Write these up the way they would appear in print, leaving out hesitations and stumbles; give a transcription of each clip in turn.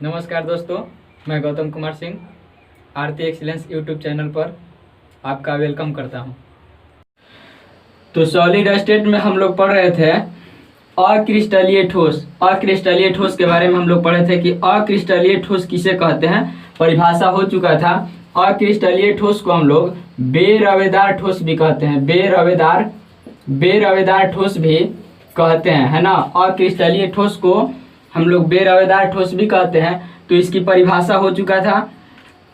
नमस्कार दोस्तों, मैं गौतम कुमार सिंह आरती एक्सीलेंस यूट्यूब चैनल पर आपका वेलकम करता हूं। तो सॉलिड स्टेट में हम लोग पढ़ रहे थे अक्रिस्टलीय ठोस। अक्रिस्टलीय ठोस के बारे में हम लोग पढ़े थे कि अक्रिस्टलीय ठोस किसे कहते हैं, परिभाषा हो चुका था। अक्रिस्टलीय ठोस को हम लोग बेरवेदार ठोस भी कहते हैं, बेरवेदार ठोस भी कहते हैं, है ना। अक्रिस्टलीय ठोस को हम लोग बेरवेदार ठोस भी कहते हैं। तो इसकी परिभाषा हो चुका था।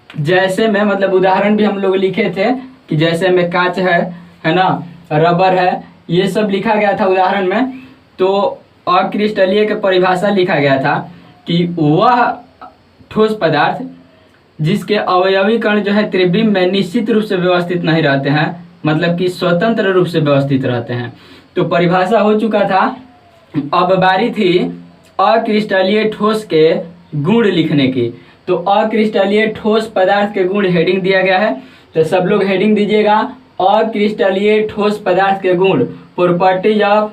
जैसे में मतलब उदाहरण भी हम लोग लिखे थे कि जैसे में कांच है ना, रबर है, ये सब लिखा गया था उदाहरण में। तो अक्रिस्टलीय के परिभाषा लिखा गया था कि वह ठोस पदार्थ जिसके अवयवी कण जो है त्रिविम में निश्चित रूप से व्यवस्थित नहीं रहते हैं, मतलब कि स्वतंत्र रूप से व्यवस्थित रहते हैं। तो परिभाषा हो चुका था। अब बारी थी अक्रिस्टलीय ठोस के गुण लिखने की। तो अक्रिस्टलीय ठोस पदार्थ के गुण हेडिंग दिया गया है, तो सब लोग हेडिंग दीजिएगा। अक्रिस्टलीय ठोस पदार्थ के गुण, प्रॉपर्टीज ऑफ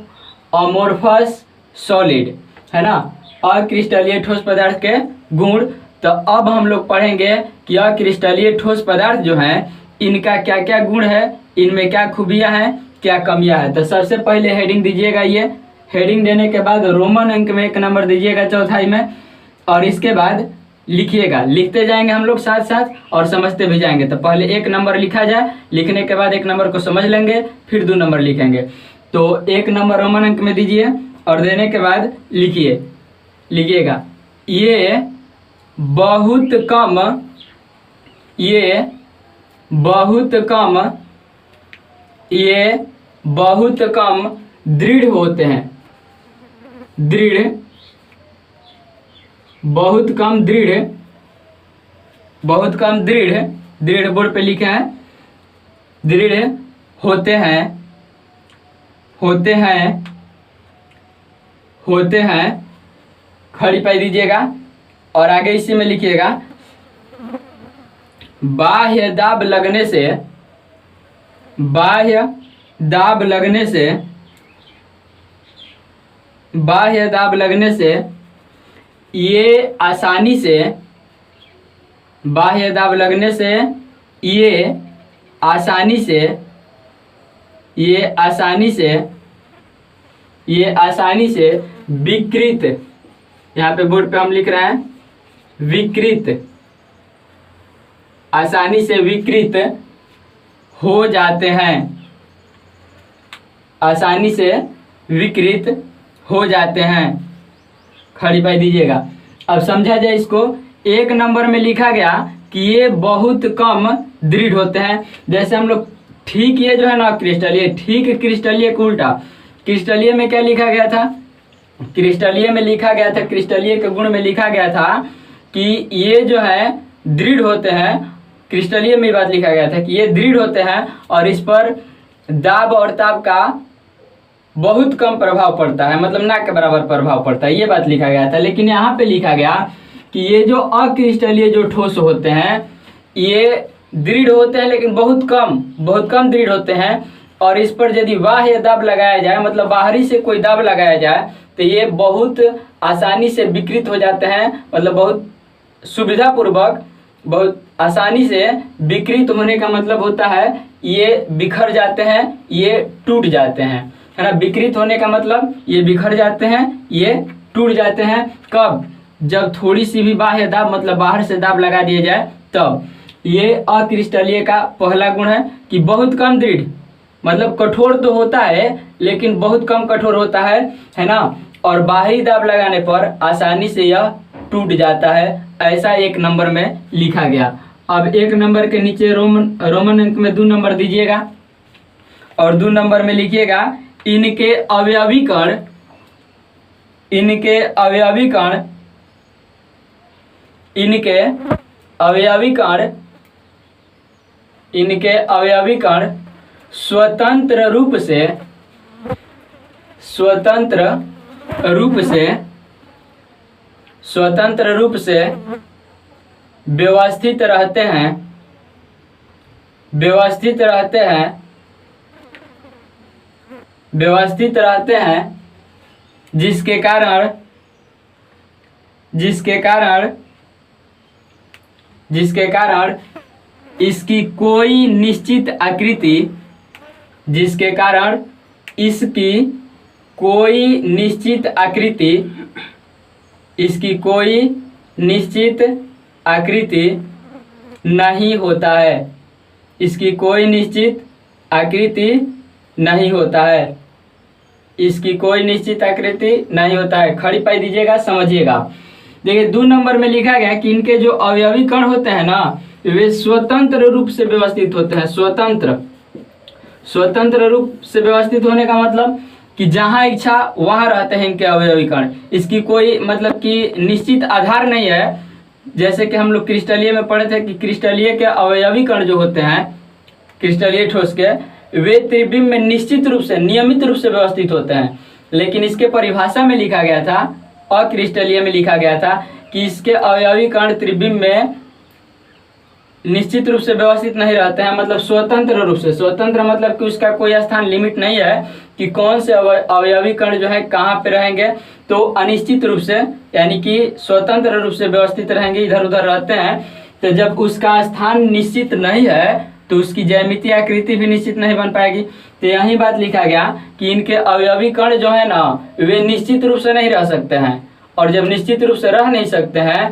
अमोर्फस सॉलिड, है ना। अक्रिस्टलीय ठोस पदार्थ के गुण। तो अब हम लोग पढ़ेंगे कि अक्रिस्टलीय ठोस पदार्थ जो हैं इनका क्या क्या गुण है, इनमें क्या खूबियां हैं, क्या कमियां हैं। तो सबसे पहले हेडिंग दीजिएगा। ये हेडिंग देने के बाद रोमन अंक में 1 नंबर दीजिएगा चौथाई में, और इसके बाद लिखिएगा। लिखते जाएंगे हम लोग साथ साथ और समझते भी जाएंगे। तो पहले 1 नंबर लिखा जाए, लिखने के बाद 1 नंबर को समझ लेंगे, फिर 2 नंबर लिखेंगे। तो 1 नंबर रोमन अंक में दीजिए और देने के बाद लिखिएगा ये बहुत कम दृढ़ होते हैं। बहुत कम दृढ़ बोर्ड पे लिखे हैं, दृढ़ होते हैं। खड़ी पाई दीजिएगा और आगे इसी में लिखिएगा बाह्य दाब लगने से ये आसानी से विकृत, यहाँ पे बोर्ड पे हम लिख रहे हैं विकृत, आसानी से विकृत हो जाते हैं। खड़ी पाई दीजिएगा। अब समझा जाए इसको। 1 नंबर में लिखा गया कि ये बहुत कम दृढ़ होते हैं। जैसे हम लोग ठीक, ये जो है ना क्रिस्टलीय, ठीक क्रिस्टलीय को उल्टा। क्रिस्टलीय में क्या लिखा गया था, क्रिस्टलीय के गुण में लिखा गया था कि ये जो है दृढ़ होते हैं। क्रिस्टलीय में बात लिखा गया था कि ये दृढ़ होते हैं और इस पर दाब और ताप का बहुत कम प्रभाव पड़ता है, मतलब ना के बराबर प्रभाव पड़ता है, ये बात लिखा गया था। लेकिन यहाँ पे लिखा गया कि ये जो अक्रिस्टलीय जो ठोस होते हैं ये दृढ़ होते हैं, लेकिन बहुत कम दृढ़ होते हैं। और इस पर यदि बाह्य दाब लगाया जाए, मतलब बाहरी से कोई दाब लगाया जाए, तो ये बहुत आसानी से विकृत हो जाते हैं, मतलब बहुत सुविधापूर्वक, बहुत आसानी से विकृत होने का मतलब होता है ये बिखर जाते हैं, ये टूट जाते हैं, है ना। विकृत होने का मतलब ये बिखर जाते हैं, ये टूट जाते हैं। कब? जब थोड़ी सी भी बाह्य दाब, मतलब बाहर से दाब लगा दिया जाए तब। ये अक्रिस्टलीय का पहला गुण है कि बहुत कम दृढ़, मतलब कठोर तो होता है लेकिन बहुत कम कठोर होता है ना। और बाहरी दाब लगाने पर आसानी से यह टूट जाता है, ऐसा 1 नंबर में लिखा गया। अब 1 नंबर के नीचे रोमन अंक में 2 नंबर दीजिएगा और 2 नंबर में लिखिएगा इनके अवयवी कण स्वतंत्र रूप से व्यवस्थित रहते हैं जिसके कारण जिसके कारण इसकी कोई निश्चित आकृति जिसके कारण इसकी कोई निश्चित आकृति इसकी कोई निश्चित आकृति नहीं होता है। इसकी कोई निश्चित आकृति नहीं होता है। इसकी कोई निश्चित आकृति नहीं होता है। खड़ी पाई दीजिएगा, समझिएगा। देखिए 2 नंबर में लिखा गया कि इनके जो अवयवी कण होते हैं ना, वे स्वतंत्र रूप से व्यवस्थित होते हैं। स्वतंत्र रूप से व्यवस्थित होने का मतलब कि जहां इच्छा वहां रहते हैं इनके अवयवी कण। इसकी कोई मतलब कि निश्चित आधार नहीं है। जैसे कि हम लोग क्रिस्टलीय में पढ़े थे कि क्रिस्टलीय के अवयवी कण जो होते हैं क्रिस्टलीय ठोस के, वे त्रिविम में निश्चित रूप से नियमित रूप से व्यवस्थित होते हैं। लेकिन इसके परिभाषा में लिखा गया था, अक्रिस्टलीय में लिखा गया था कि इसके अवयवी कण त्रिविम में निश्चित रूप से व्यवस्थित नहीं रहते हैं। मतलब स्वतंत्र रूप से, स्वतंत्र मतलब कि उसका कोई स्थान लिमिट नहीं है कि कौन से अवयवी कण जो है कहाँ पे रहेंगे। तो अनिश्चित रूप से यानी कि स्वतंत्र रूप से व्यवस्थित रहेंगे, इधर उधर रहते हैं। तो जब उसका स्थान निश्चित नहीं है तो उसकी ज्यामितीय आकृति भी निश्चित नहीं बन पाएगी। तो यही बात लिखा गया कि इनके अवयवी कण जो है ना, वे निश्चित रूप से नहीं रह सकते हैं। और जब निश्चित रूप से रह नहीं सकते हैं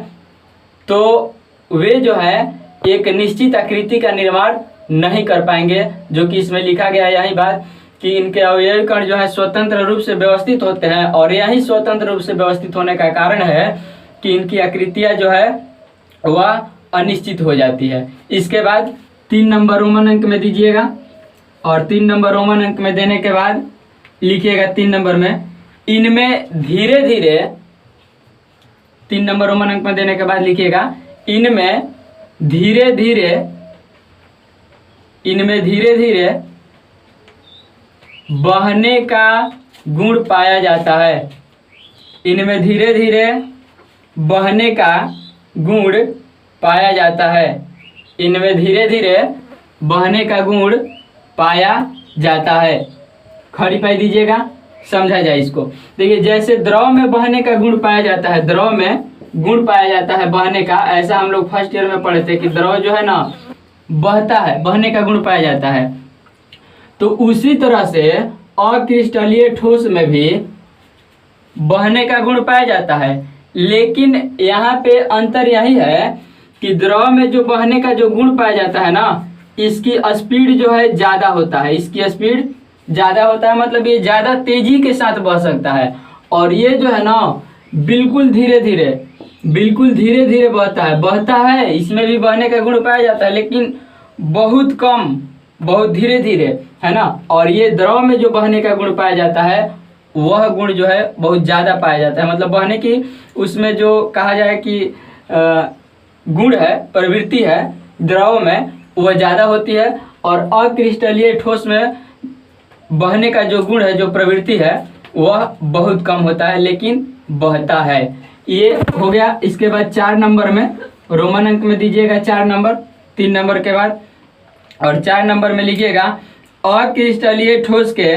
तो वे जो है एक निश्चित आकृति का निर्माण नहीं कर पाएंगे, जो कि इसमें लिखा गया यही बात कि इनके अवयवी कण जो है स्वतंत्र रूप से व्यवस्थित होते हैं। और यही स्वतंत्र रूप से व्यवस्थित होने का कारण है कि इनकी आकृतियां जो है वह अनिश्चित हो जाती है। इसके बाद 3 नंबर रोमन अंक में दीजिएगा, और 3 नंबर रोमन अंक में देने के बाद लिखिएगा 3 नंबर में इनमें धीरे धीरे, 3 नंबर रोमन अंक में देने के बाद लिखिएगा इनमें धीरे धीरे बहने का गुण पाया जाता है। इनमें धीरे धीरे बहने का गुण पाया जाता है। इनमें धीरे धीरे बहने का गुण पाया जाता है। खड़ी पाई दीजिएगा, समझा जाए इसको। देखिए जैसे द्रव में बहने का गुण पाया जाता है, द्रव में गुण पाया जाता है बहने का, ऐसा हम लोग फर्स्ट ईयर में पढ़े थे कि द्रव जो है ना बहता है, बहने का गुण पाया जाता है। तो उसी तरह से अक्रिस्टलीय ठोस में भी बहने का गुण पाया जाता है। लेकिन यहाँ पे अंतर यही है कि द्रव में जो बहने का जो गुण पाया जाता है ना, इसकी स्पीड जो है ज्यादा होता है। इसकी स्पीड ज्यादा होता है, मतलब ये ज्यादा तेजी के साथ बह सकता है। और ये जो है ना बिल्कुल धीरे धीरे बहता है। इसमें भी बहने का गुण पाया जाता है, लेकिन बहुत कम, बहुत धीरे धीरे, है ना। और ये द्रव में जो बहने का गुण पाया जाता है वह गुण जो है बहुत ज़्यादा पाया जाता है। मतलब बहने की उसमें जो कहा जाए कि गुण है, प्रवृत्ति है द्रव में, वह ज़्यादा होती है। और अक्रिस्टलीय ठोस में बहने का जो गुण है, जो प्रवृत्ति है, वह बहुत कम होता है, लेकिन बहता है। ये हो गया। इसके बाद 4 नंबर में रोमन अंक में दीजिएगा 4 नंबर, 3 नंबर के बाद। और 4 नंबर में लिखिएगा अक्रिस्टलीय ठोस के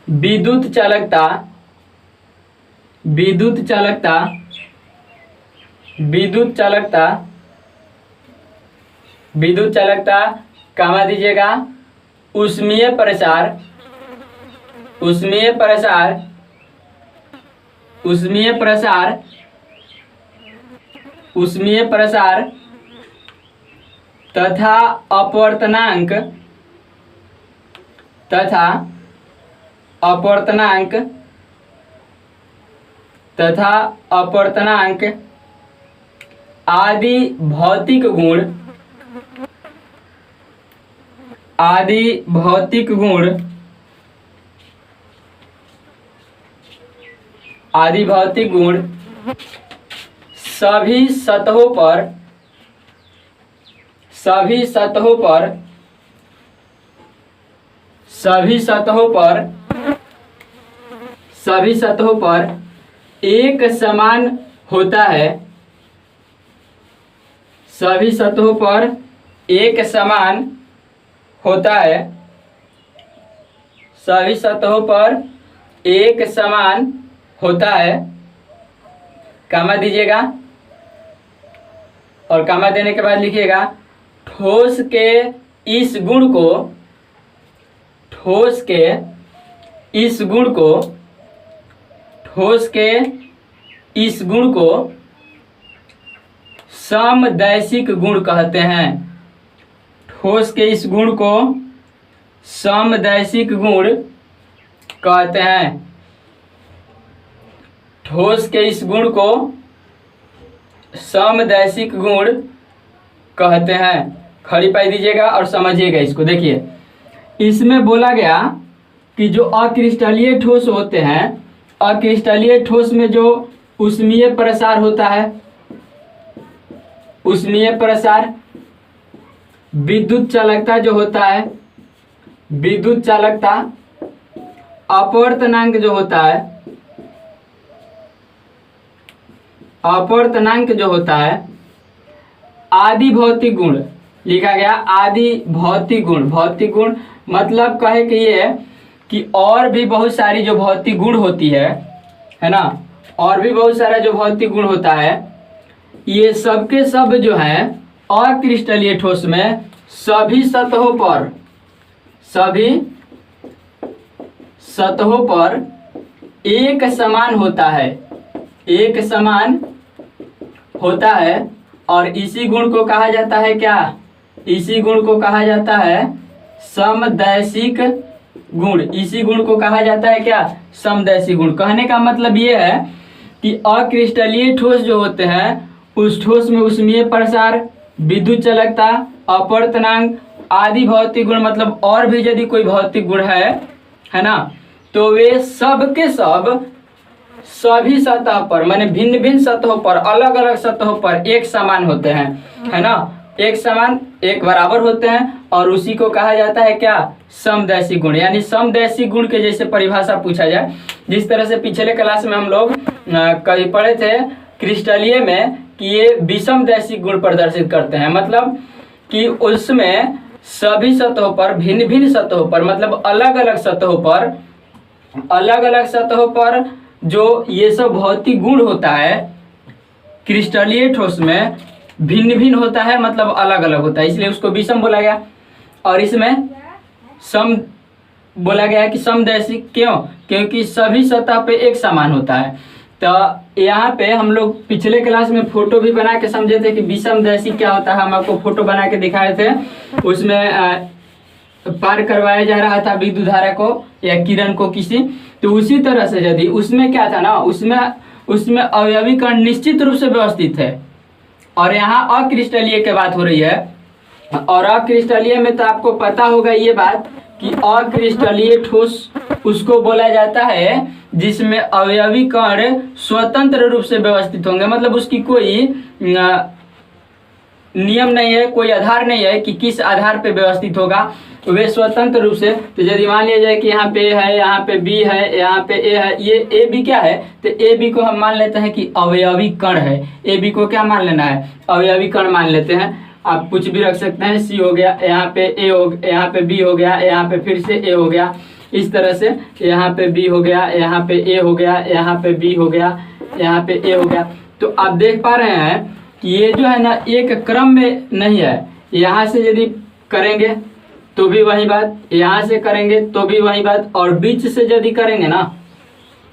विद्युत चालकता कमा दीजिएगा ऊष्मीय प्रसार तथा अपवर्तनांक आदि भौतिक गुण सभी सतहों पर एक समान होता है। सभी सतहों पर एक समान होता है, सभी सतहों पर एक समान होता है, कामा दीजिएगा और कामा देने के बाद लिखिएगा ठोस के इस गुण को, ठोस के इस गुण को, ठोस के इस गुण को समदैशिक गुण कहते हैं। ठोस के इस गुण को समदैशिक गुण कहते हैं। ठोस के इस गुण को समदैशिक गुण कहते हैं। खड़ी पाई दीजिएगा और समझिएगा इसको। देखिए, इसमें बोला गया कि जो अक्रिस्टलीय ठोस होते हैं, अक्रिस्टलीय ठोस में जो ऊष्मीय प्रसार होता है, ऊष्मीय प्रसार, विद्युत चालकता जो होता है, विद्युत चालकता, अपवर्तनांक जो होता है, अपवर्तनांक जो होता है, आदि भौतिक गुण लिखा गया, आदि भौतिक गुण। भौतिक गुण मतलब कहे कि ये कि और भी बहुत सारी जो भौतिक गुण होती है ना, और भी बहुत सारा जो भौतिक गुण होता है, ये सब के सब जो है अक्रिस्टलीय ठोस में सभी सतहों पर, सभी सतहों पर एक समान होता है, एक समान होता है। और इसी गुण को कहा जाता है क्या? इसी गुण को कहा जाता है समदैशिक गुण। इसी गुण को कहा जाता है क्या? समदैशिक गुण। कहने का मतलब ये है कि अक्रिस्टलीय ठोस जो होते हैं, उस ठोस में ऊष्मीय प्रसार, विद्युत चालकता, अपवर्तनांक आदि भौतिक गुण, मतलब और भी यदि कोई भौतिक गुण है ना, तो वे सब के सब सभी सतह पर, माने भिन्न भिन्न सतहों पर, अलग अलग सतहों पर एक समान होते हैं, है ना, एक समान, एक बराबर होते हैं। और उसी को कहा जाता है क्या? समदैशिक गुण। यानी समदैशिक गुण के जैसे परिभाषा पूछा जाए, जिस तरह से पिछले क्लास में हम लोग कभी पढ़े थे क्रिस्टलीय में कि ये विषमदैशिक गुण प्रदर्शित करते हैं, मतलब कि उसमें सभी सतहों पर, भिन्न भिन्न सतहों पर, मतलब अलग अलग सतहों पर, अलग अलग सतहों पर जो ये सब भौतिक गुण होता है क्रिस्टलीय ठोस में भिन्न भिन्न होता है, मतलब अलग अलग होता है, इसलिए उसको विषम बोला गया। और इसमें सम बोला गया है कि समदैशिक। क्यों? क्योंकि सभी सतह पे एक समान होता है। तो यहाँ पे हम लोग पिछले क्लास में फोटो भी बना के समझे थे कि विषमदैशिक क्या होता है, हम आपको फोटो बना के दिखाए थे। उसमें पार करवाया जा रहा था विद्युत धारा को या किरण को किसी, तो उसी तरह से यदि उसमें क्या था ना, उसमें अवयवी कण निश्चित रूप से व्यवस्थित है। और यहाँ अक्रिस्टलीय की बात हो रही है, और अक्रिस्टलीय में तो आपको पता होगा ये बात कि अक्रिस्टलीय ठोस उसको बोला जाता है जिसमें अवयवी कण स्वतंत्र रूप से व्यवस्थित होंगे, मतलब उसकी कोई नियम नहीं है, कोई आधार नहीं है कि किस आधार पे व्यवस्थित होगा, वे स्वतंत्र रूप से। तो यदि मान लिया जाए कि यहाँ पे A है, यहाँ पे B है, यहाँ पे A है, ये A B क्या है, तो A B को हम मान लेते हैं कि अवयवी कण है। A B को क्या मान लेना है? अवयवी कण मान लेते हैं। आप कुछ भी रख सकते हैं, C हो गया, यहाँ पे A हो, यहाँ पे B हो गया, यहाँ पे फिर से A हो गया, इस तरह से यहाँ पे B हो गया, यहाँ पे A हो गया, यहाँ पे B हो गया, यहाँ पे A हो गया। तो आप देख पा रहे हैं कि ये जो है ना एक क्रम में नहीं है। यहाँ से यदि करेंगे तो भी वही बात, यहाँ से करेंगे तो भी वही बात, और बीच से यदि करेंगे ना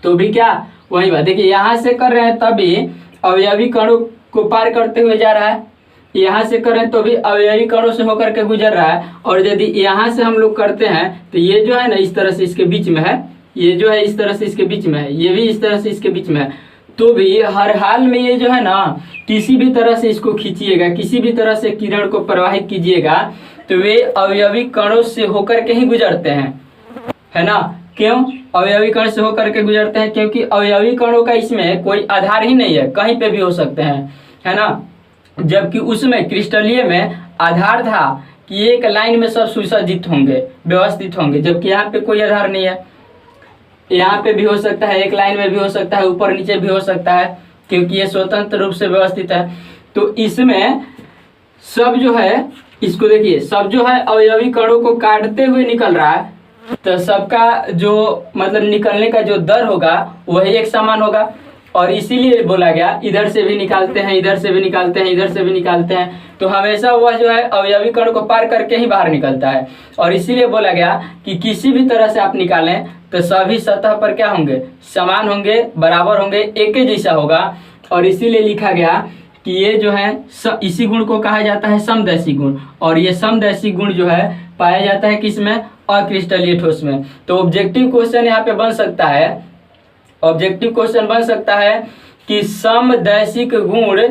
तो भी क्या? वही बात। देखिए, यहाँ से कर रहे हैं तभी अवयवी कणों को पार करते हुए जा रहा है, यहाँ से करें तो भी अवयवी कणों से होकर के गुजर रहा है। और यदि यहाँ से हम लोग करते हैं तो ये जो है ना इस तरह से इसके बीच में है, ये जो है इस तरह से इसके बीच में है, ये भी इस तरह से इसके बीच में है, तो भी हर हाल में ये जो है ना किसी भी तरह से इसको खींचिएगा, किसी भी तरह से किरण को प्रवाहित कीजिएगा तो वे अवयवी कणों से होकर के ही गुजरते हैं, है ना। क्यों अवयवी कण से होकर के गुजरते हैं? क्योंकि अवयवी कणों का इसमें कोई आधार ही नहीं है, कहीं पे भी हो सकते हैं, है ना। जबकि उसमें क्रिस्टलीय में आधार था कि एक लाइन में सब सुसज्जित होंगे, व्यवस्थित होंगे, जबकि यहाँ पे कोई आधार नहीं है। यहाँ पे भी हो सकता है, एक लाइन में भी हो सकता है, ऊपर नीचे भी हो सकता है, क्योंकि ये स्वतंत्र रूप से व्यवस्थित है। तो इसमें सब जो है इसको देखिए, सब जो है अवयवी कणों को काटते हुए निकल रहा है, तो सबका जो मतलब निकलने का जो दर होगा वही एक समान होगा। और इसीलिए बोला गया इधर से भी निकालते हैं, इधर से भी निकालते हैं, इधर से भी निकालते हैं, तो हमेशा वह जो है अवयवी कण को पार करके ही बाहर निकलता है। और इसीलिए बोला गया कि किसी भी तरह से आप निकालें तो सभी सतह पर क्या होंगे, समान होंगे, बराबर होंगे, एक ही जैसा होगा। और इसीलिए लिखा गया कि ये जो है इसी गुण को कहा जाता है समदैशिक गुण। और ये समदैशिक गुण जो है पाया जाता है किसमें, अक्रिस्टलीय ठोस में। तो ऑब्जेक्टिव क्वेश्चन यहाँ पे बन सकता है, ऑब्जेक्टिव क्वेश्चन बन सकता है कि समदैशिक गुण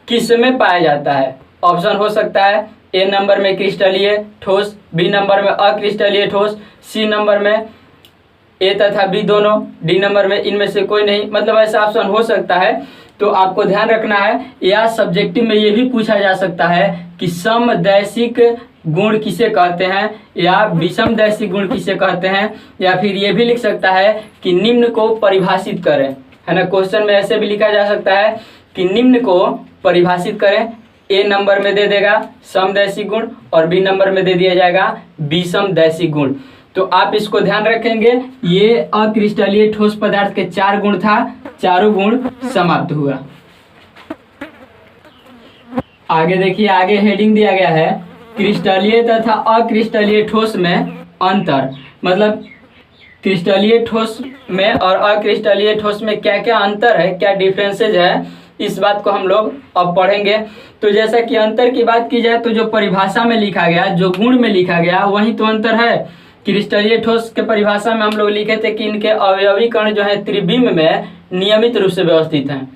किस में पाया जाता है। ऑप्शन हो सकता है ए नंबर में क्रिस्टलीय ठोस, बी नंबर में अक्रिस्टलीय ठोस, सी नंबर में ए तथा बी दोनों, डी नंबर में इनमें से कोई नहीं, मतलब ऐसा ऑप्शन हो सकता है। तो आपको ध्यान रखना है, या सब्जेक्टिव में ये भी पूछा जा सकता है कि समदैशिक गुण किसे कहते हैं या विषमदैशिक गुण किसे कहते हैं, या फिर ये भी लिख सकता है कि निम्न को परिभाषित करें, है ना। क्वेश्चन में ऐसे भी लिखा जा सकता है कि निम्न को परिभाषित करें। ए नंबर में दे देगा समदैशिक गुण और बी नंबर में दे दिया जाएगा विषमदैशिक गुण। तो आप इसको ध्यान रखेंगे, ये अक्रिस्टलीय ठोस पदार्थ के 4 गुण था, चारों गुण समाप्त हुआ। आगे देखिए, आगे हेडिंग दिया गया है क्रिस्टलीय तथा अक्रिस्टलीय ठोस में अंतर। मतलब क्रिस्टलीय ठोस में और अक्रिस्टलीय ठोस में क्या क्या अंतर है, क्या डिफरेंसेज है, इस बात को हम लोग अब पढ़ेंगे। तो जैसा कि अंतर की बात की जाए तो जो परिभाषा में लिखा गया, जो गुण में लिखा गया, वही तो अंतर है। क्रिस्टलीय ठोस के परिभाषा में हम लोग लिखे थे कि इनके अवयवी कण जो है त्रिविम में नियमित रूप से व्यवस्थित हैं,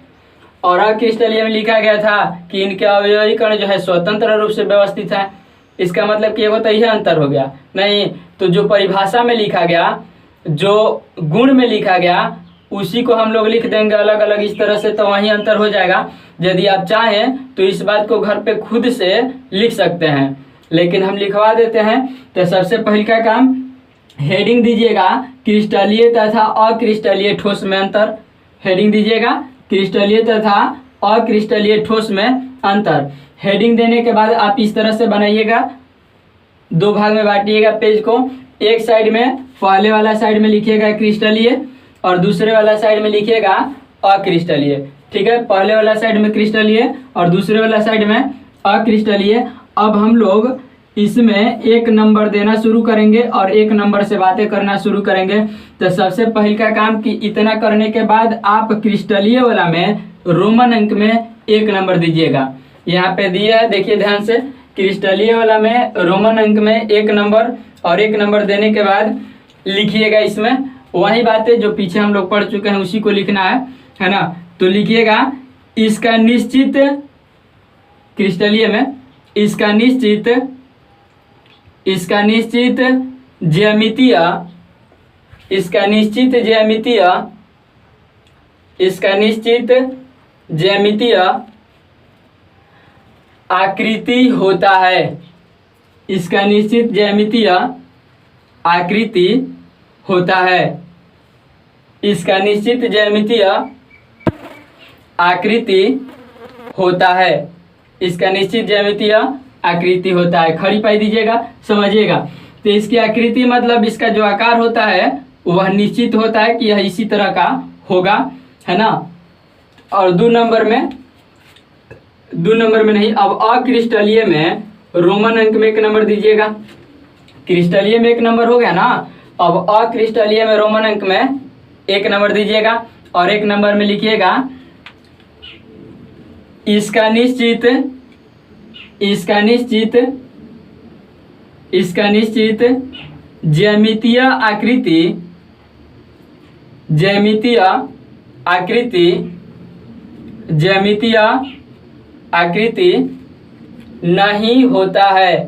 और अक्रिस्टलीय में लिखा गया था कि इनके अवयवी कण जो है स्वतंत्र रूप से व्यवस्थित है। इसका मतलब कि वो तो यह अंतर हो गया नहीं। तो जो परिभाषा में लिखा गया, जो गुण में लिखा गया, उसी को हम लोग लिख देंगे अलग अलग इस तरह से, तो वही अंतर हो जाएगा। यदि आप चाहें तो इस बात को घर पे खुद से लिख सकते हैं, लेकिन हम लिखवा देते हैं। तो सबसे पहले का काम, हेडिंग दीजिएगा क्रिस्टलीय तथा अक्रिस्टलीय ठोस में अंतर। हेडिंग दीजिएगा क्रिस्टलीय तथा अक्रिस्टलीय ठोस में अंतर। हेडिंग देने के बाद आप इस तरह से बनाइएगा, 2 भाग में बांटिएगा पेज को। एक साइड में, पहले वाला साइड में लिखिएगा क्रिस्टलीय और दूसरे वाला साइड में लिखिएगा अक्रिस्टलीय। ठीक है, पहले वाला साइड में क्रिस्टलीय और दूसरे वाला साइड में अक्रिस्टलीय। अब हम लोग इसमें 1 नंबर देना शुरू करेंगे और 1 नंबर से बातें करना शुरू करेंगे। तो सबसे पहले का काम कि इतना करने के बाद आप क्रिस्टलीय वाला में रोमन अंक में 1 नंबर दीजिएगा। यहाँ पे दिया है, देखिए ध्यान से, क्रिस्टलीय वाला में रोमन अंक में 1 नंबर, और 1 नंबर देने के बाद लिखिएगा इसमें वही बातें जो पीछे हम लोग पढ़ चुके हैं, उसी को लिखना है ना। तो लिखिएगा इसका निश्चित, क्रिस्टलीय में इसका निश्चित ज्यामितीय, इसका निश्चित ज्यामितीय आकृति होता है। इसका निश्चित ज्यामितीय आकृति होता है। इसका निश्चित ज्यामितीय आकृति होता है। इसका निश्चित ज्यामितीय आकृति होता है। खड़ी पाई दीजिएगा, समझिएगा। तो इसकी आकृति मतलब इसका जो आकार होता है वह निश्चित होता है कि यह इसी तरह का होगा, है ना। और 2 नंबर में नहीं, अब अक्रिस्टलीय में रोमन अंक में 1 नंबर दीजिएगा। क्रिस्टलीय में 1 नंबर हो गया ना, अब अक्रिस्टलीय में रोमन अंक में 1 नंबर दीजिएगा और 1 नंबर में लिखिएगा इसका निश्चित ज्यामितीय आकृति नहीं होता है।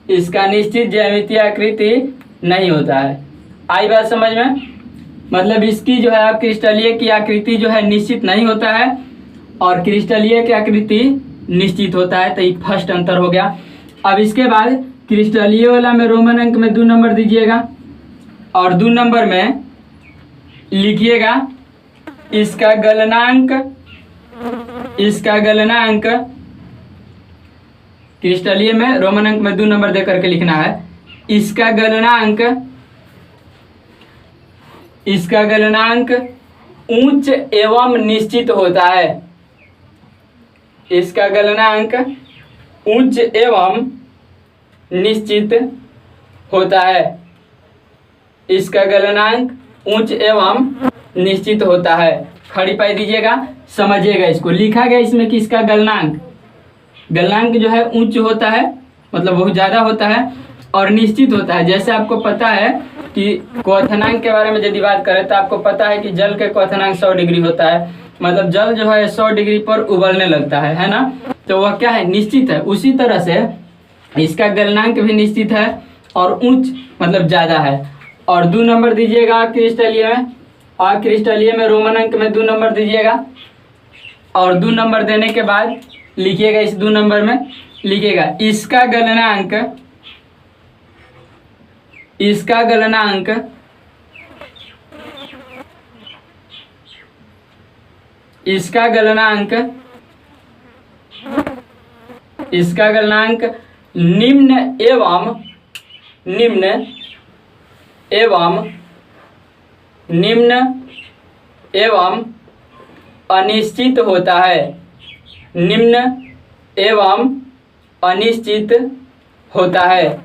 इसका निश्चित ज्यामितीय आकृति नहीं होता है। आई बात समझ में? मतलब इसकी जो है क्रिस्टलीय की आकृति जो है निश्चित नहीं होता है और क्रिस्टलीय की आकृति निश्चित होता है। तो ये फर्स्ट अंतर हो गया। अब इसके बाद क्रिस्टलीय वाला में रोमन अंक में 2 नंबर दीजिएगा और 2 नंबर में लिखिएगा इसका गलनांक इसका गलनांक क्रिस्टलीय में रोमन अंक में 2 नंबर दे करके लिखना है। इसका गलनांक उच्च एवं निश्चित होता है। इसका गलनांक उच्च एवं निश्चित होता है। इसका गलनांक उच्च एवं निश्चित होता है। खड़ी पाई दीजिएगा, समझिएगा इसको। लिखा गया इसमें कि इसका गलनांक जो है उच्च होता है, मतलब बहुत ज़्यादा होता है और निश्चित होता है। जैसे आपको पता है कि क्वथनांक के बारे में यदि बात करें तो आपको पता है कि जल के क्वथनांक 100 डिग्री होता है, मतलब जल जो है 100 डिग्री पर उबलने लगता है ना। तो वह क्या है, निश्चित है। उसी तरह से इसका गलनांक भी निश्चित है और उच्च मतलब ज़्यादा है। और 2 नंबर दीजिएगा क्रिस्टलीय में, और क्रिस्टलीय में रोमन अंक में 2 नंबर दीजिएगा। और 2 नंबर देने के बाद लिखिएगा, इस 2 नंबर में लिखिएगा इसका गलनांक इसका गलनांक निम्न एवं अनिश्चित होता है। निम्न एवं अनिश्चित होता है।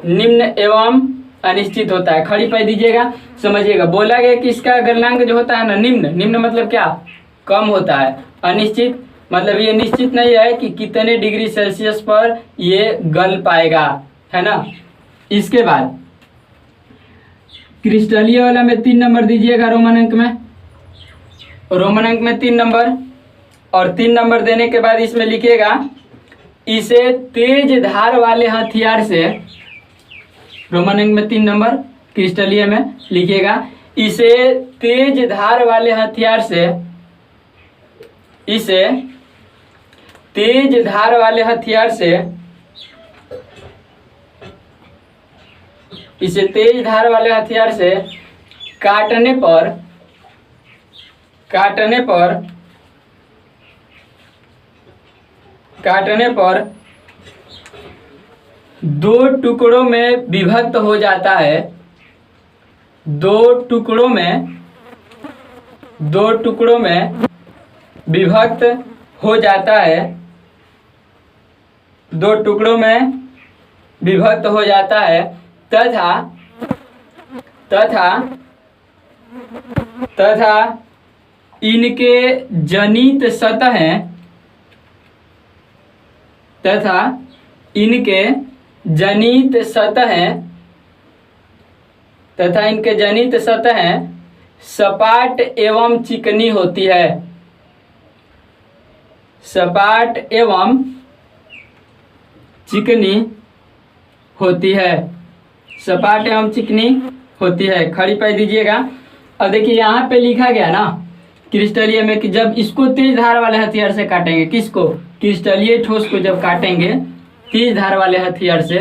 निम्न एवं अनिश्चित होता है। खड़ी पाई दीजिएगा, समझिएगा। बोला गया कि इसका गलनांक जो होता है ना, निम्न मतलब क्या, कम होता है। अनिश्चित मतलब ये निश्चित नहीं है कि कितने डिग्री सेल्सियस पर ये गल पाएगा, है ना। इसके बाद क्रिस्टलीय वाला में 3 नंबर दीजिएगा। रोमन अंक में 3 नंबर। और 3 नंबर देने के बाद इसमें लिखिएगा इसे तेज धार वाले हथियार से, रोमन अंक में 3 नंबर क्रिस्टलीय में लिखिएगा इसे तेज धार वाले हथियार से, इसे तेज धार वाले हथियार से, इसे तेज धार वाले हथियार से काटने पर 2 टुकड़ों में विभक्त हो जाता है। 2 टुकड़ों में विभक्त हो जाता है। 2 टुकड़ों में विभक्त हो जाता है तथा इनके जनित सतहें सपाट एवं चिकनी होती है। सपाट एवं चिकनी होती है। सपाट एवं चिकनी होती है। खड़ी पाई दीजिएगा। अब देखिए यहाँ पे लिखा गया ना क्रिस्टलीय में कि जब इसको तेज धार वाले हथियार से काटेंगे, किसको, क्रिस्टलीय ठोस को जब काटेंगे तेज धार वाले हथियार से,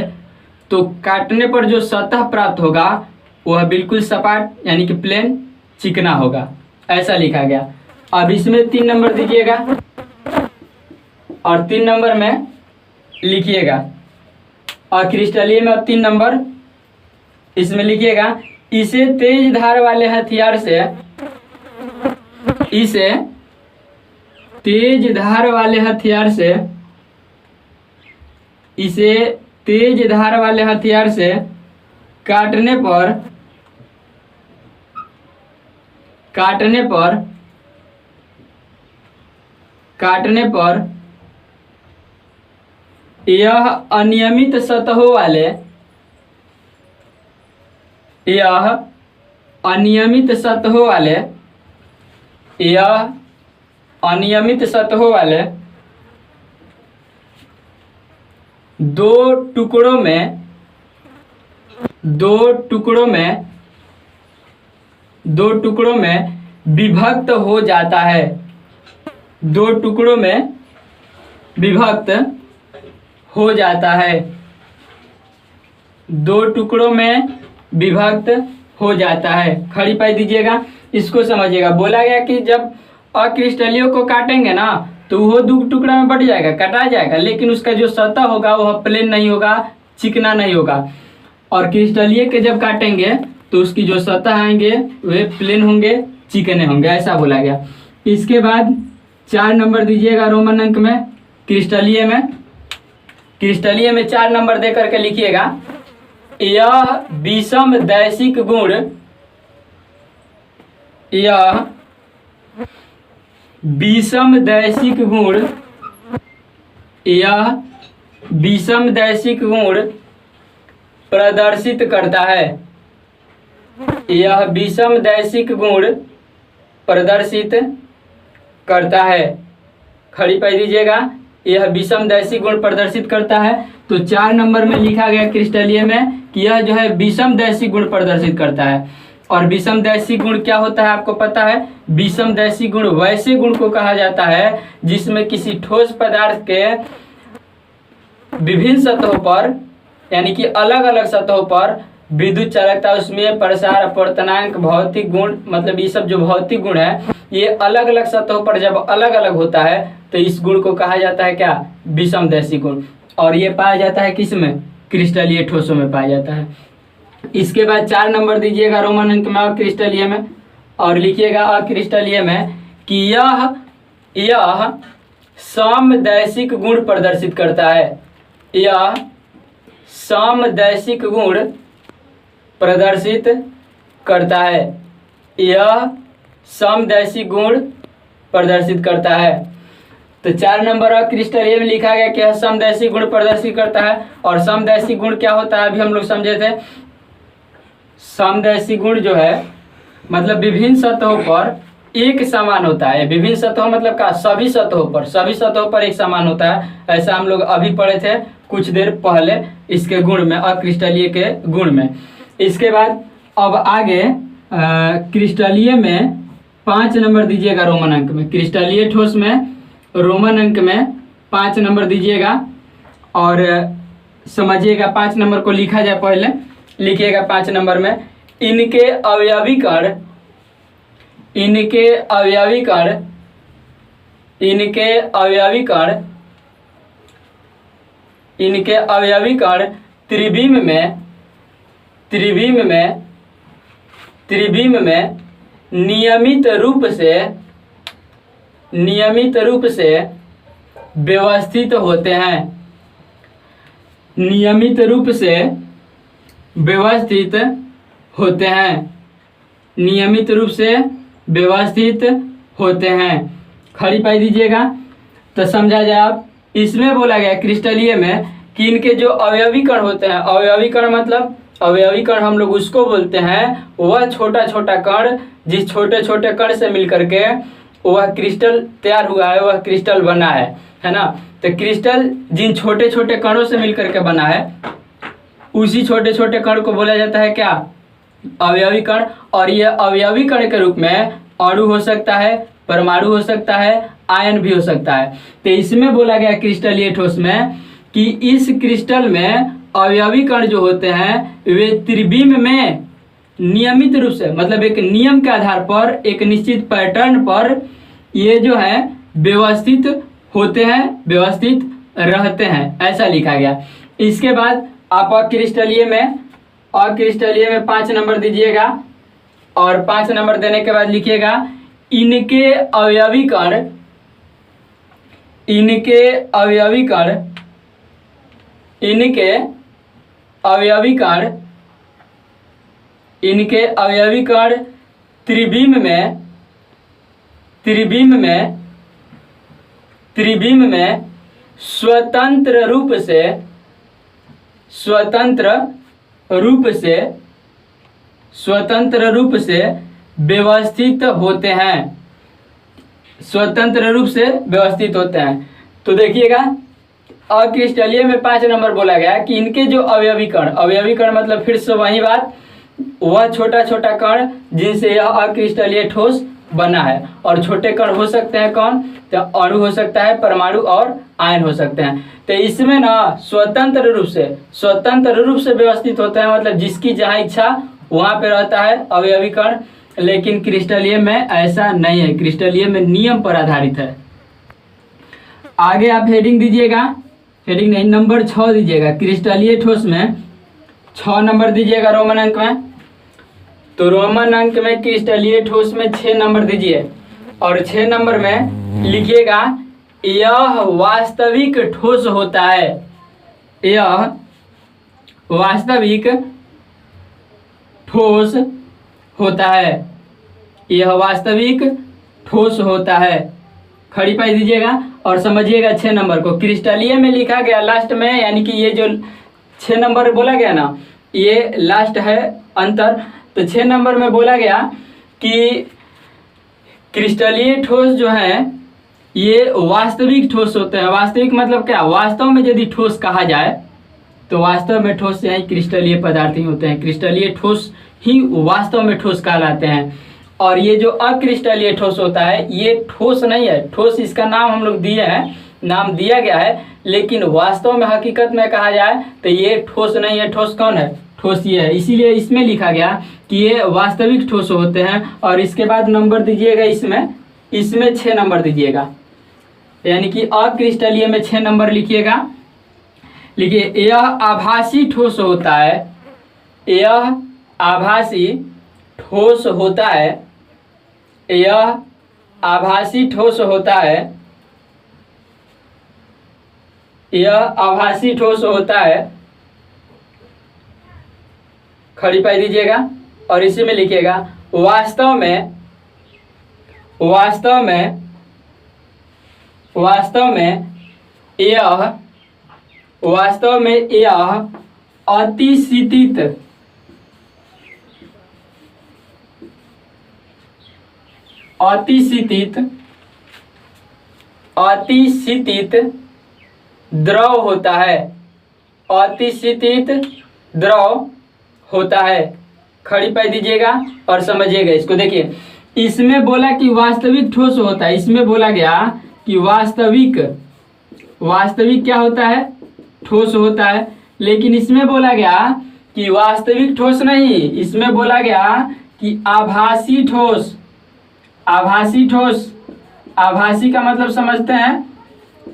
तो काटने पर जो सतह प्राप्त होगा वह बिल्कुल सपाट यानी कि प्लेन चिकना होगा, ऐसा लिखा गया। अब इसमें 3 नंबर दीजिएगा और 3 नंबर में लिखिएगा। और क्रिस्टलीय में 3 नंबर इसमें लिखिएगा इसे तेज धार वाले हथियार से, इसे तेज धार वाले हथियार से, इसे तेज धार वाले हथियार से काटने पर यह अनियमित सतहों वाले, यह अनियमित सतहों वाले 2 टुकड़ों में विभक्त हो जाता है। 2 टुकड़ों में विभक्त हो जाता है। 2 टुकड़ों में विभक्त हो जाता है। खड़ी पाई दीजिएगा, इसको समझिएगा। बोला गया कि जब अक्रिस्टलीय को काटेंगे ना तो वो दो टुकड़ा में बट जाएगा, कटा जाएगा, लेकिन उसका जो सतह होगा वह प्लेन नहीं होगा, चिकना नहीं होगा। और क्रिस्टलीय के जब काटेंगे तो उसकी जो सतह आएंगे वे प्लेन होंगे, चिकने होंगे, ऐसा बोला गया। इसके बाद 4 नंबर दीजिएगा रोमन अंक में क्रिस्टलीय में। क्रिस्टलीय में 4 नंबर दे करके लिखिएगा, यह विषम दैशिक गुण, यह विषम दैशिक गुण, यह विषम दैशिक गुण प्रदर्शित करता है, यह विषम दैशिक गुण प्रदर्शित करता है। खड़ी पाई दीजिएगा, यह विषम दैशिक गुण प्रदर्शित करता है। तो 4 नंबर में लिखा गया क्रिस्टलीय में कि यह जो है विषम दैशिक गुण प्रदर्शित करता है। और विषम दैशिक गुण क्या होता है आपको पता है? विषम दैशिक गुण वैसे गुण को कहा जाता है जिसमें किसी ठोस पदार्थ के विभिन्न सतहों पर, यानी कि अलग अलग सतहों पर विद्युत चालकता, उसमें प्रसार, अपवर्तनांक, भौतिक गुण, मतलब ये सब जो भौतिक गुण है ये अलग अलग सतहों पर जब अलग अलग होता है तो इस गुण को कहा जाता है क्या? विषम दैशिक गुण। और ये पाया जाता है किसमें? क्रिस्टलीय ठोसों में पाया जाता है। इसके बाद 4 नंबर दीजिएगा रोमन अंक में अक्रिस्टलीय में, और लिखिएगा अक्रिस्टलीय में कि यह समदैशिक गुण प्रदर्शित करता है, यह समदैशिक गुण प्रदर्शित करता है, यह समदैशिक गुण प्रदर्शित करता है। तो 4 नंबर अक्रिस्टलीय में लिखा गया कि यह समदैशिक गुण प्रदर्शित करता है। और समदैशिक गुण क्या होता है अभी हम लोग समझे थे। समदैशिक गुण जो है मतलब विभिन्न सतहों पर एक समान होता है। विभिन्न सतहों मतलब का सभी सतहों पर एक समान होता है, ऐसा हम लोग अभी पढ़े थे कुछ देर पहले इसके गुण में, अक्रिस्टलीय के गुण में। इसके बाद अब आगे क्रिस्टलीय में 5 नंबर दीजिएगा रोमन अंक में। क्रिस्टलीय ठोस में रोमन अंक में 5 नंबर दीजिएगा और समझिएगा 5 नंबर को लिखा जाए। पहले लिखिएगा 5 नंबर में, इनके अवयवीकरण, इनके अवयवीकरण, इनके अवयवीकरण, इनके अवयवीकरण त्रिविम में, त्रिविम में, त्रिविम में नियमित रूप से, नियमित रूप से व्यवस्थित होते हैं, नियमित रूप से व्यवस्थित होते हैं, नियमित रूप से व्यवस्थित होते हैं। खड़ी पाई दीजिएगा तो समझा जाए। आप इसमें बोला गया क्रिस्टलीय में कि इनके जो अवयवीकरण होते हैं, अवयवीकरण मतलब अवयवीकरण हम लोग उसको बोलते हैं वह छोटा छोटा कण जिस छोटे छोटे कण से मिलकर के वह क्रिस्टल तैयार हुआ है, वह क्रिस्टल बना है ना। तो क्रिस्टल जिन छोटे छोटे कणों से मिलकर के बना है उसी छोटे छोटे कण को बोला जाता है क्या? अवयवी कण। और यह अवयवी कण के रूप में अणु हो सकता है, परमाणु हो सकता है, आयन भी हो सकता है। तो इसमें बोला गया क्रिस्टलीय ठोस में कि इस क्रिस्टल में अवयवी कण जो होते हैं वे त्रिविम में नियमित रूप से, मतलब एक नियम के आधार पर, एक निश्चित पैटर्न पर ये जो है व्यवस्थित होते हैं, व्यवस्थित रहते हैं, ऐसा लिखा गया। इसके बाद आप अक्रिस्टलीय में, अक्रिस्टलीय में 5 नंबर दीजिएगा और 5 नंबर देने के बाद लिखिएगा इनके अवयवी कण, इनके अवयवी कण, इनके अवयवी कण, इनके अवयवी कण त्रिविम में, त्रिविम में, त्रिविम में स्वतंत्र रूप से, स्वतंत्र रूप से, स्वतंत्र रूप से व्यवस्थित होते हैं, स्वतंत्र रूप से व्यवस्थित होते हैं। तो देखिएगा अक्रिस्टलीय में 5 नंबर बोला गया कि इनके जो अवयवी कण, अवयवी कण मतलब फिर से वही बात, वह छोटा छोटा कण जिनसे यह अक्रिस्टलीय ठोस बना है। और छोटे कण हो सकते हैं कौन? तो अणु हो सकता है, परमाणु और आयन हो सकते हैं। तो इसमें ना स्वतंत्र रूप से, स्वतंत्र रूप से व्यवस्थित होते हैं, मतलब जिसकी जहाँ इच्छा वहाँ पे रहता है अवयवी कण। लेकिन क्रिस्टलीय में ऐसा नहीं है, क्रिस्टलीय में नियम पर आधारित है। आगे आप हेडिंग दीजिएगा, हेडिंग नहीं, नंबर 6 दीजिएगा। क्रिस्टलीय ठोस में 6 नंबर दीजिएगा रोमन अंक में। तो रोमन अंक में क्रिस्टलीय ठोस में 6 नंबर दीजिए और 6 नंबर में लिखिएगा यह वास्तविक ठोस होता है। यह वास्तविक ठोस होता है। यह वास्तविक ठोस होता है। खड़ी पाई दीजिएगा और समझिएगा 6 नंबर को। क्रिस्टलीय में लिखा गया लास्ट में, यानी कि ये जो 6 नंबर बोला गया ना, ये लास्ट है अंतर। तो 6 नंबर में बोला गया कि क्रिस्टलीय ठोस जो है ये वास्तविक ठोस होते हैं। वास्तविक मतलब क्या? वास्तव में यदि ठोस कहा जाए तो वास्तव में ठोस यही क्रिस्टलीय पदार्थ ही होते हैं। क्रिस्टलीय ठोस ही वास्तव में ठोस कहलाते हैं। और ये जो अक्रिस्टलीय ठोस होता है ये ठोस नहीं है। ठोस इसका नाम हम लोग दिए हैं, नाम दिया गया है, लेकिन वास्तव में हकीकत में कहा जाए तो ये ठोस नहीं है। ठोस कौन है? ठोस ये है। इसीलिए इसमें लिखा गया कि ये वास्तविक ठोस होते हैं। और इसके बाद नंबर दीजिएगा, इसमें 6 नंबर दीजिएगा, यानी कि अक्रिस्टलीय में 6 नंबर लिखिएगा। लिखिए यह आभासी ठोस होता है। यह आभासी ठोस होता है। यह आभासी ठोस होता है। यह आभासी ठोस होता है। खड़ी पाई दीजिएगा और इसी में लिखिएगा वास्तव में यह अतिशीतित द्रव होता है। अतिशीतित द्रव होता है। खड़ी पाई दीजिएगा और समझिएगा इसको। देखिए इसमें बोला कि वास्तविक ठोस होता है। इसमें बोला गया कि वास्तविक क्या होता है? ठोस होता है। लेकिन इसमें बोला गया कि वास्तविक ठोस नहीं, इसमें बोला गया कि आभासी ठोस। आभासी ठोस, आभासी का मतलब समझते हैं?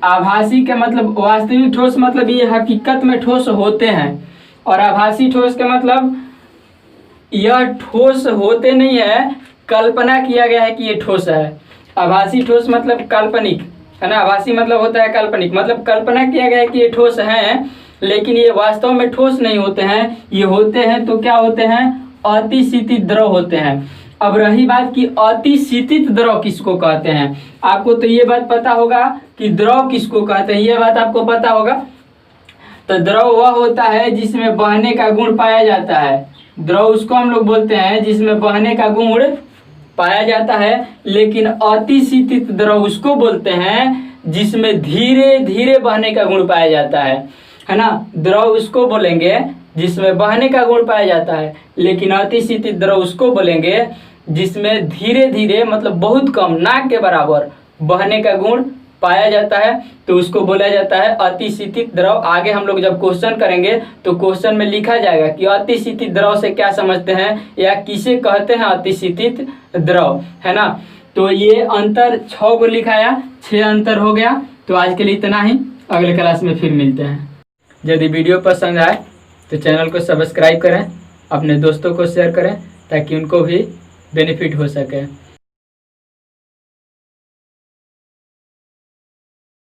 आभासी का मतलब, वास्तविक ठोस मतलब ये हकीकत में ठोस होते हैं, और आभासी ठोस का मतलब यह ठोस होते नहीं है, कल्पना किया गया है कि ये ठोस है। आभासी ठोस मतलब काल्पनिक है ना। आभासी मतलब होता है काल्पनिक, मतलब कल्पना किया गया है कि ये ठोस हैं, लेकिन ये वास्तव में ठोस नहीं होते हैं। ये होते हैं तो क्या होते हैं? अतिशीतित द्रव होते हैं। अब रही बात कि अतिशीतित द्रव किसको कहते हैं। आपको तो ये बात पता होगा कि द्रव किसको कहते हैं, ये बात आपको पता होगा। तो द्रव वह होता है जिसमें बहने का गुण पाया जाता है। द्रव उसको हम लोग बोलते हैं जिसमें बहने का गुण पाया जाता है। लेकिन अतिशीतित द्रव उसको बोलते हैं जिसमें धीरे धीरे बहने का गुण पाया जाता है ना। द्रव उसको बोलेंगे जिसमें बहने का गुण पाया जाता है, लेकिन अतिशीतित द्रव उसको बोलेंगे जिसमें धीरे धीरे मतलब बहुत कम, ना के बराबर बहने का गुण पाया जाता है, तो उसको बोला जाता है अतिशीतित द्रव। आगे हम लोग जब क्वेश्चन करेंगे तो क्वेश्चन में लिखा जाएगा कि अतिशीतित द्रव से क्या समझते हैं या किसे कहते हैं अतिशीतित द्रव, है ना। तो ये अंतर 6 को लिखाया, 6 अंतर हो गया। तो आज के लिए इतना ही, अगले क्लास में फिर मिलते हैं। यदि वीडियो पसंद आए तो चैनल को सब्सक्राइब करें, अपने दोस्तों को शेयर करें ताकि उनको भी बेनिफिट हो सके।